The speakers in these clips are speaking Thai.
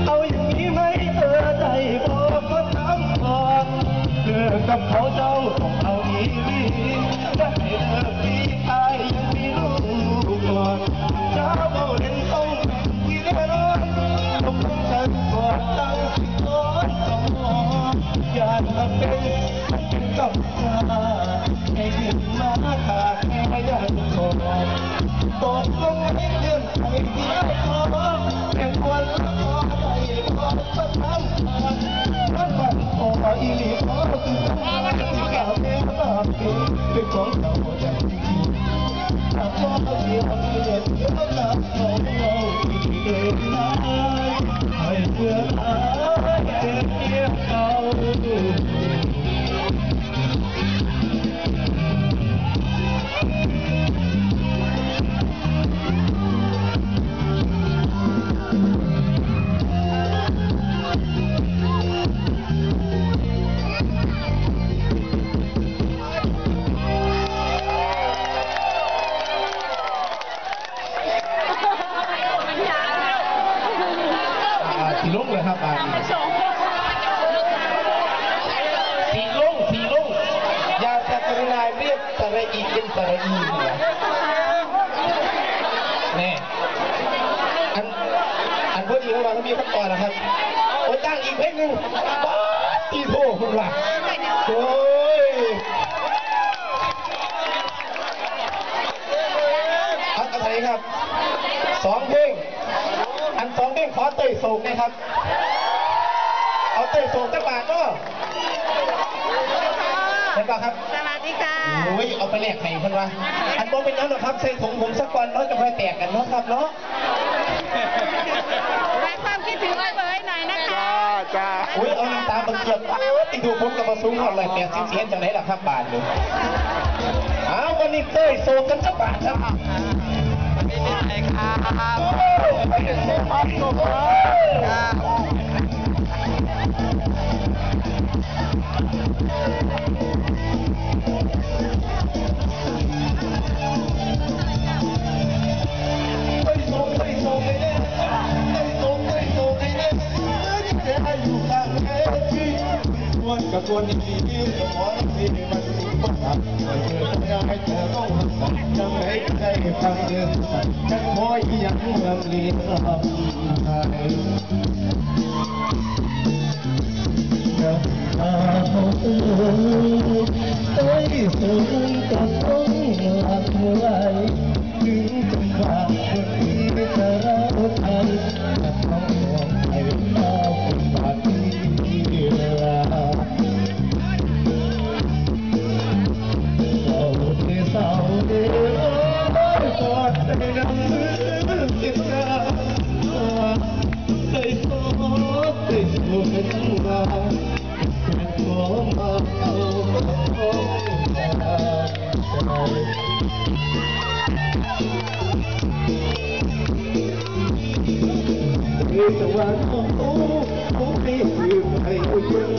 เอาอย่างนี้ไหมใจบอกก็ทำก่อนเลิกกับเขาเจ้าต้องเอาอีลีจะให้เลิกพี่ชายยังมีลูกก่อนเจ้าเบาเล่นต้องที่แน่นอนต้องฉันก่อนตั้งที่ต้นต้องมองอยากมาเป็นกับเธอให้ขึ้นมาขาดแค่ยังก่อนตกลงให้เงื่อนไขที่ไม่พอแข่งวันละพอใจพอจะทำมันบันพออีหลีพอคือที่กล่าวเองว่าเป็นของเราจากจริงถ้าพอเดียวเดียวเดียวกับเราที่เดินมาให้เพื่อหาเดินเดียวเขาสีลุงเลยครับสีลุงอย่าจะกรุณาเรียกสระอีเป็นสระอีเนี่ยแน่อันพอดีของเรามีขั้นตอนนะครับโอ้จ้างอีกเพลงหนึ่งตีโถคุณว่าโอ้ยอะไรครับ2 เพลงอัน2 เพลงขอเตยโศกนะครับเอาเตยโศกจังหวะก็เห็นป่ะครับสวัสดีค่ะโอ้ยเอาไปแลกไข่คนวะอันโบเป็นยังหรอครับใส่ถุงผมสักวันแล้วจะค่อยแตกกันเนาะครับเนาะแรงความคิดถึงไว้เบยหน่อยนะคะจ้าโอ้ยเอาน้ำตาบังเกียบติดดูผมกับมาซุ้งหอดเลย80 เสียงจังไหนล่ะครับบาทเลยวันนี้เตยโศกกันจังหวะครับไม่ได้ครับไม่เห็นเส้นพับตัวกับตัวนี้ที่สมองที่มันต้องทำไม่เจอจะให้เธอต้องทำยังไงได้ฟังเดินฉันคอยยังเมืองลีนไทยน้ำตาเอ้ยสูงกับต้องหลับไหลถึงจังหวะคนที่จะรักใครจะต้องมองไปมาเป็นบาดที่ลาสาวเดียวกอดในน้ำมือติดตาให้โซ่ให้โซ่เป็นมาเป็นขอมาเอาแต่ว่าต้องโอ้ให้ยืมให้เยอะ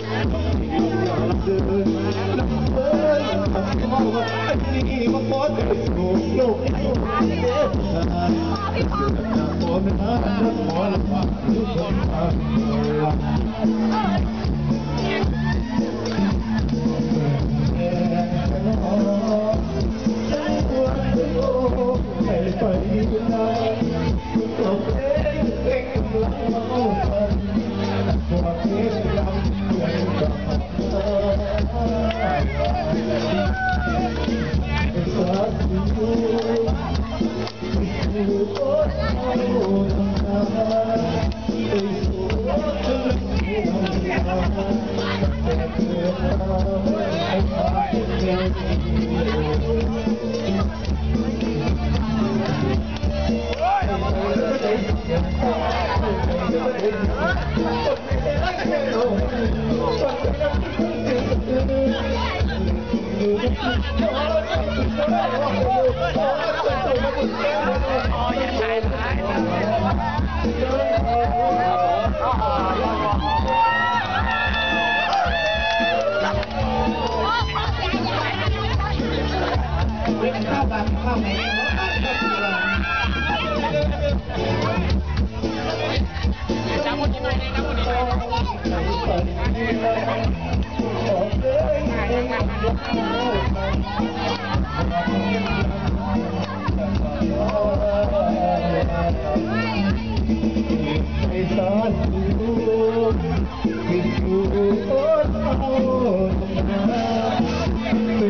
เดินลำเบินทำเขาอันนี้มาขอเดินสู่โลกให้เดินทางขอเป็นอาขอละว่าทุกคนทางไม่ไปไหนตัวเองเองกำลังมาเอากันตัวเองดำเหมือนกับเธอสักทีคือโอ้ยทำงานไปสู่ฉันทำงานแต่เธอไม่พาเดิน ข้าวแบบข้าวไหนจ้าคนที่ไหนจ้าคนที่ไหนไอ้ตอนดูที่ดูโอ้เท่าไม่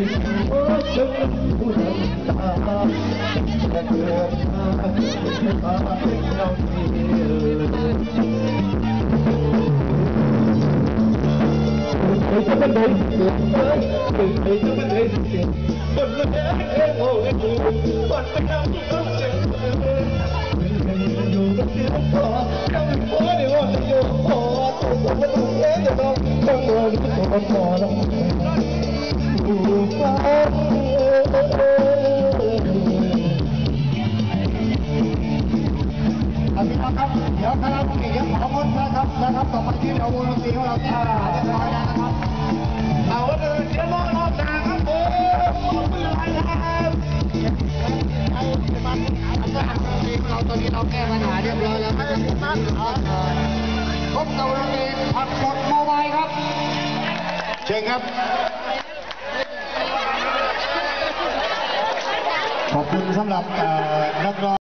โอ้จนผู้นำตาจะเกิดมาเป็นเราที่เฮ้ยจะเป็นเลยเฮ้ยจะเป็นเลยคนละแค่โอ้ยดูคนไปทำที่เขาเจ็บอยู่กับเสียงพอตั้งหัวเดี๋ยวจะอยู่พอตัวผมไม่ถูกแค่จะต้องตัวตัวพอแล้วอยู่ฟ้าพี่น้องครับเดี๋ยวคณะผู้เกียรติขอมนต์นะครับต่อไปที่เดี๋ยววงดนตรีของเราจะเรียบร้อยแล้วนะครับเอาเดินเดี๋ยวรอบหน้าครับผมไม่เป็นไรครับเราตอนนี้เราแก้ปัญหาเรียบร้อยแล้วนะครับพบกับวงดนตรีผักสดโมบายครับเชิญครับขอบคุณสำหรับนักร้อง